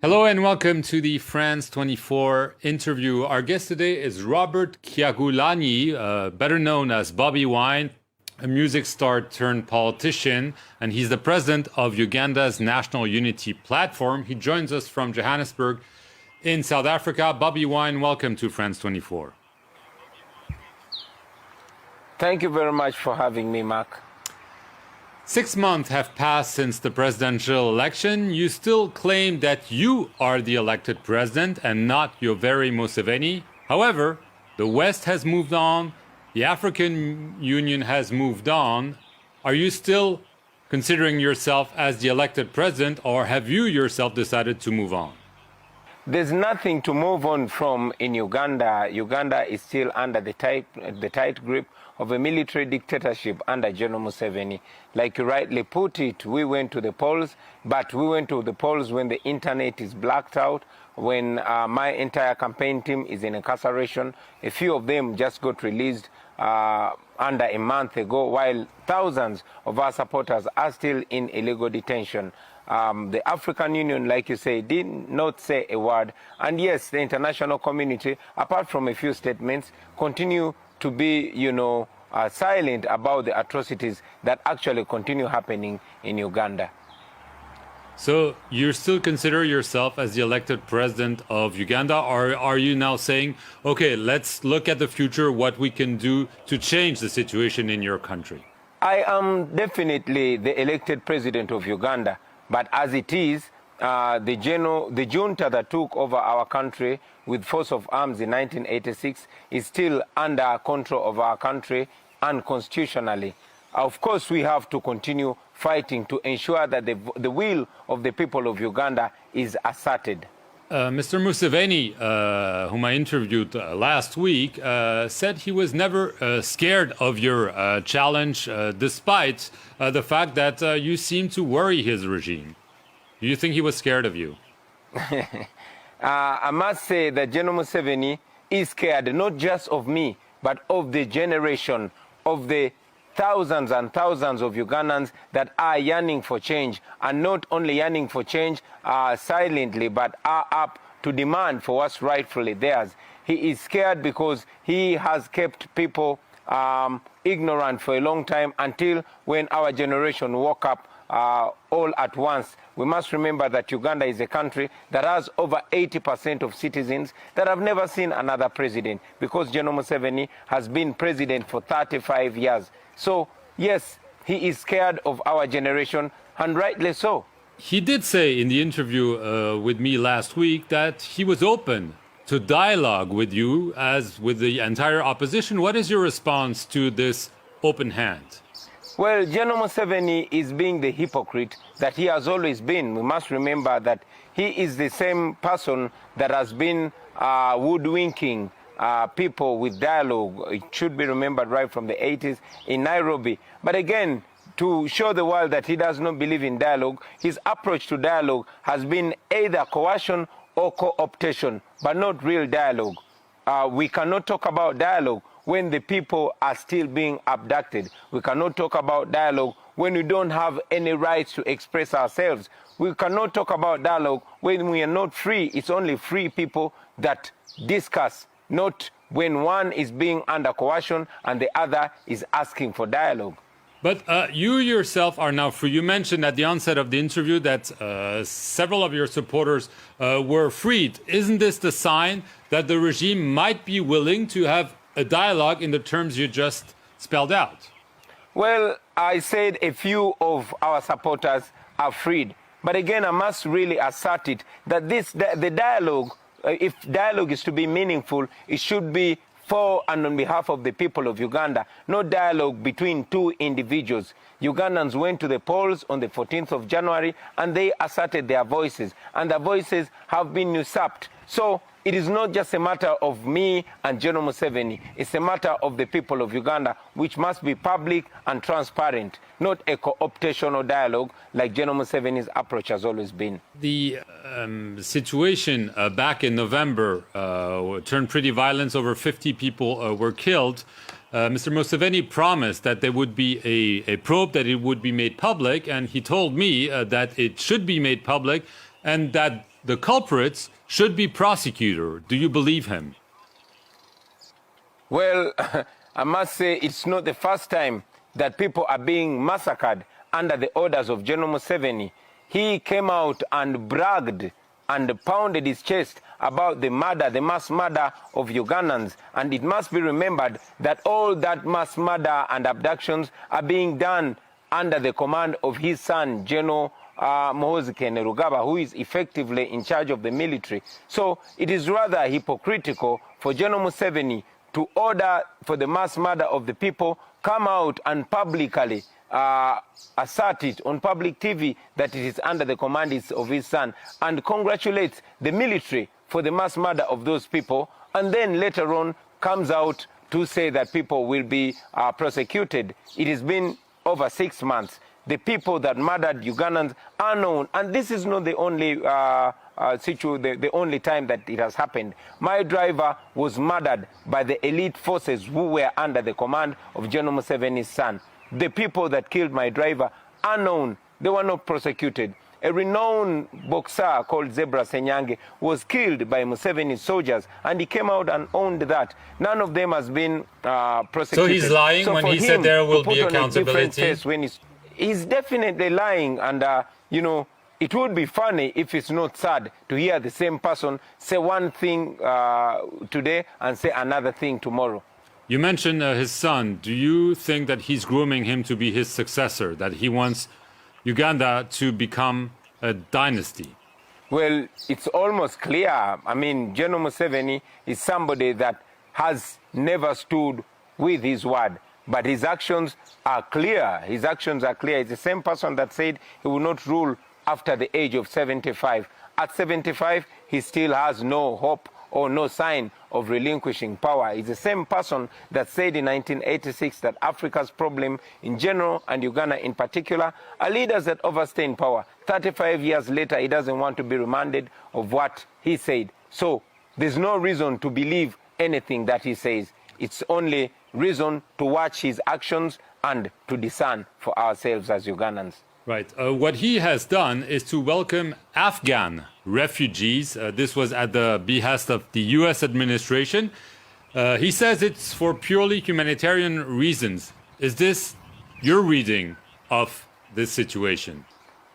Hello and welcome to the France 24 interview. Our guest today is Robert Kyagulanyi, better known as Bobby Wine, a music star turned politician, and he's the president of Uganda's National Unity Platform. He joins us from Johannesburg in South Africa. Bobby Wine, welcome to France 24. Thank you very much for having me, Mark. 6 months have passed since the presidential election. You still claim that you are the elected president and not Yoweri Museveni. However, the West has moved on. The African Union has moved on. Are you still considering yourself as the elected president, or have you yourself decided to move on? There's nothing to move on from in Uganda. Uganda is still under the tight grip of a military dictatorship under General Museveni. Like you rightly put it, we went to the polls, but we went to the polls when the internet is blacked out, when my entire campaign team is in incarceration. A few of them just got released under a month ago, while thousands of our supporters are still in illegal detention. The African Union, like you say, did not say a word. And yes, the international community, apart from a few statements, continue to be, silent about the atrocities that actually continue happening in Uganda. So you still consider yourself as the elected president of Uganda, or are you now saying, okay, let's look at the future, what we can do to change the situation in your country? I am definitely the elected president of Uganda. But as it is, the junta that took over our country with force of arms in 1986 is still under control of our country unconstitutionally. Of course, we have to continue fighting to ensure that the will of the people of Uganda is asserted. Mr. Museveni, whom I interviewed last week, said he was never scared of your challenge, despite the fact that you seem to worry his regime. Do you think he was scared of you? I must say that General Museveni is scared not just of me, but of the generation, of the thousands and thousands of Ugandans that are yearning for change, and not only yearning for change silently, but are up to demand for what's rightfully theirs. He is scared because he has kept people ignorant for a long time until when our generation woke up all at once. We must remember that Uganda is a country that has over 80% of citizens that have never seen another president, because General Museveni has been president for 35 years. So, yes, he is scared of our generation, and rightly so. He did say in the interview with me last week that he was open to dialogue with you as with the entire opposition. What is your response to this open hand? Well, General Museveni is being the hypocrite that he has always been. We must remember that he is the same person that has been woodwinking people with dialogue. It should be remembered right from the 80s in Nairobi. But again, to show the world that he does not believe in dialogue, his approach to dialogue has been either coercion or co-optation, but not real dialogue. We cannot talk about dialogue when the people are still being abducted. We cannot talk about dialogue when we don't have any rights to express ourselves. We cannot talk about dialogue when we are not free. It's only free people that discuss, not when one is being under coercion and the other is asking for dialogue. But you yourself are now free. You mentioned at the onset of the interview that several of your supporters were freed. Isn't this the sign that the regime might be willing to have a dialogue in the terms you just spelled out? Well, I said a few of our supporters are freed. But again, I must really assert it that the dialogue, if dialogue is to be meaningful, it should be for and on behalf of the people of Uganda, no dialogue between two individuals. Ugandans went to the polls on the 14th of January and they asserted their voices, and their voices have been usurped. So it is not just a matter of me and General Museveni, it's a matter of the people of Uganda, which must be public and transparent, not a co-optation or dialogue like General Museveni's approach has always been. The situation back in November turned pretty violent. Over 50 people were killed. Mr. Museveni promised that there would be a probe, that it would be made public, and he told me that it should be made public, and that the culprits should be prosecuted. Do you believe him? Well, I must say it's not the first time that people are being massacred under the orders of General Museveni. He came out and bragged and pounded his chest about the murder, the mass murder of Ugandans. And it must be remembered that all that mass murder and abductions are being done under the command of his son, General Muhoozi Kainerugaba, who is effectively in charge of the military. So it is rather hypocritical for General Museveni to order for the mass murder of the people, come out and publicly assert it on public TV that it is under the command of his son, and congratulate the military for the mass murder of those people, and then later on comes out to say that people will be prosecuted. It has been over 6 months. The people that murdered Ugandans are known, and this is not the only the only time that it has happened. My driver was murdered by the elite forces who were under the command of General Museveni's son. The people that killed my driver are known. They were not prosecuted. A renowned boxer called Zebra Senyange was killed by Museveni's soldiers, and he came out and owned that. None of them has been prosecuted. So he's lying when he said there will be accountability? He's definitely lying, and you know, it would be funny if it's not sad to hear the same person say one thing today and say another thing tomorrow. You mentioned his son. Do you think that he's grooming him to be his successor, that he wants Uganda to become a dynasty? Well, it's almost clear. I mean, General Museveni is somebody that has never stood with his word. But his actions are clear. His actions are clear. It's the same person that said he will not rule after the age of 75. At 75, he still has no hope or no sign of relinquishing power. It's the same person that said in 1986 that Africa's problem in general and Uganda in particular are leaders that overstay in power. 35 years later, he doesn't want to be reminded of what he said. So there's no reason to believe anything that he says. It's only reason to watch his actions and to discern for ourselves as Ugandans. Right. What he has done is to welcome Afghan refugees. This was at the behest of the U.S. administration. He says it's for purely humanitarian reasons. Is this your reading of this situation?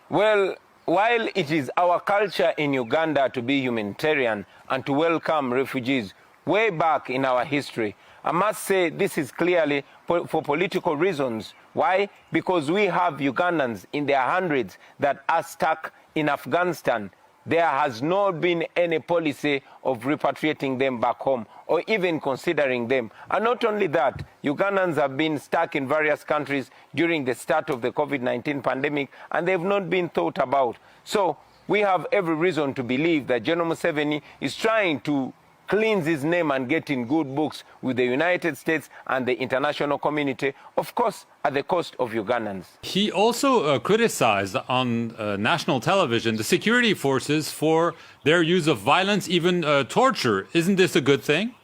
Well, while it is our culture in Uganda to be humanitarian and to welcome refugees way back in our history, I must say this is clearly for political reasons. Why? Because we have Ugandans in their hundreds that are stuck in Afghanistan. There has not been any policy of repatriating them back home or even considering them. And not only that, Ugandans have been stuck in various countries during the start of the COVID-19 pandemic, and they've not been thought about. So we have every reason to believe that General Museveni is trying to cleanse his name and get in good books with the United States and the international community, of course, at the cost of Ugandans. He also criticized on national television the security forces for their use of violence, even torture. Isn't this a good thing?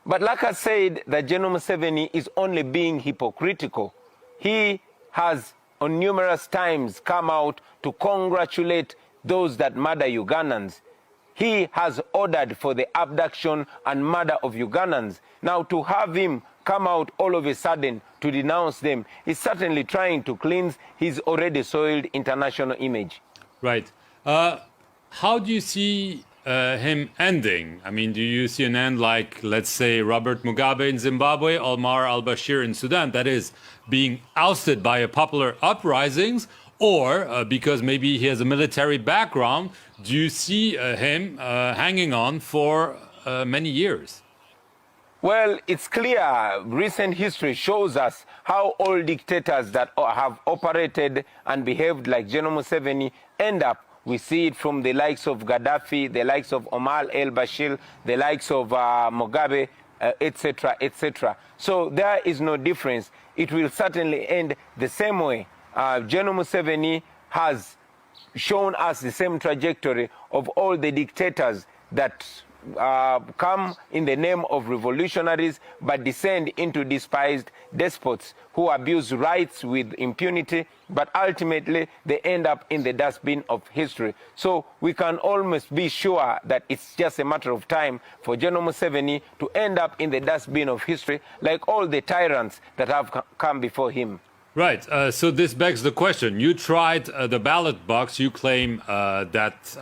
But like I said, that General Museveni is only being hypocritical. He has on numerous times come out to congratulate those that murder Ugandans. He has ordered for the abduction and murder of Ugandans. Now, to have him come out all of a sudden to denounce them is certainly trying to cleanse his already soiled international image. Right. How do you see him ending? I mean, do you see an end like, let's say, Robert Mugabe in Zimbabwe, Omar al-Bashir in Sudan, that is, being ousted by a popular uprisings? Or because maybe he has a military background, do you see him hanging on for many years? Well, it's clear. Recent history shows us how all dictators that have operated and behaved like General Museveni end up. We see it from the likes of Gaddafi, the likes of Omar al-Bashir, the likes of Mugabe, etc., etc. So there is no difference. It will certainly end the same way. General Museveni has shown us the same trajectory of all the dictators that come in the name of revolutionaries but descend into despised despots who abuse rights with impunity, but ultimately they end up in the dustbin of history. So we can almost be sure that it's just a matter of time for General Museveni to end up in the dustbin of history like all the tyrants that have come before him. Right. So this begs the question. You tried the ballot box. You claim that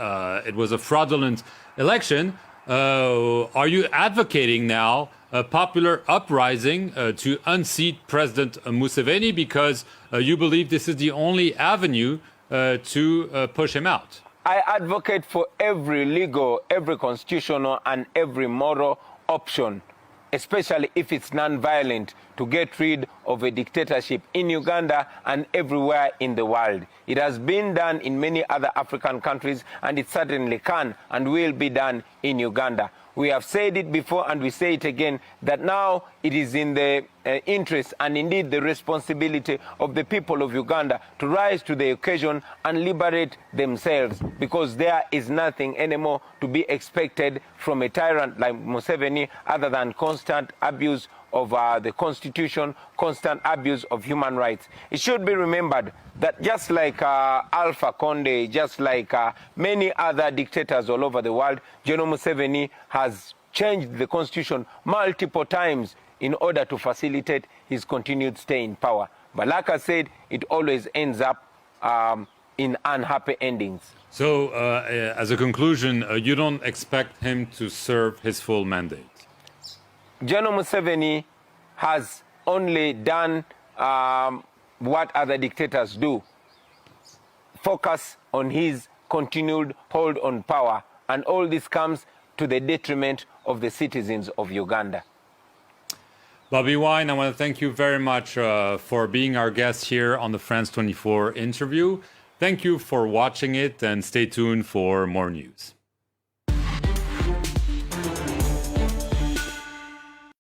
it was a fraudulent election. Are you advocating now a popular uprising to unseat President Museveni because you believe this is the only avenue to push him out? I advocate for every legal, every constitutional, and every moral option, especially if it's non-violent, to get rid of a dictatorship in Uganda and everywhere in the world. It has been done in many other African countries, and it certainly can and will be done in Uganda. We have said it before and we say it again, that now it is in the interest and indeed the responsibility of the people of Uganda to rise to the occasion and liberate themselves, because there is nothing anymore to be expected from a tyrant like Museveni other than constant abuse of the constitution, constant abuse of human rights. It should be remembered that just like Alpha Conde, just like many other dictators all over the world, General Museveni has changed the constitution multiple times in order to facilitate his continued stay in power. But like I said, it always ends up in unhappy endings. So as a conclusion, you don't expect him to serve his full mandate? General Museveni has only done what other dictators do: focus on his continued hold on power, and all this comes to the detriment of the citizens of Uganda. Bobi Wine, I want to thank you very much for being our guest here on the France 24 interview. Thank you for watching it, and stay tuned for more news.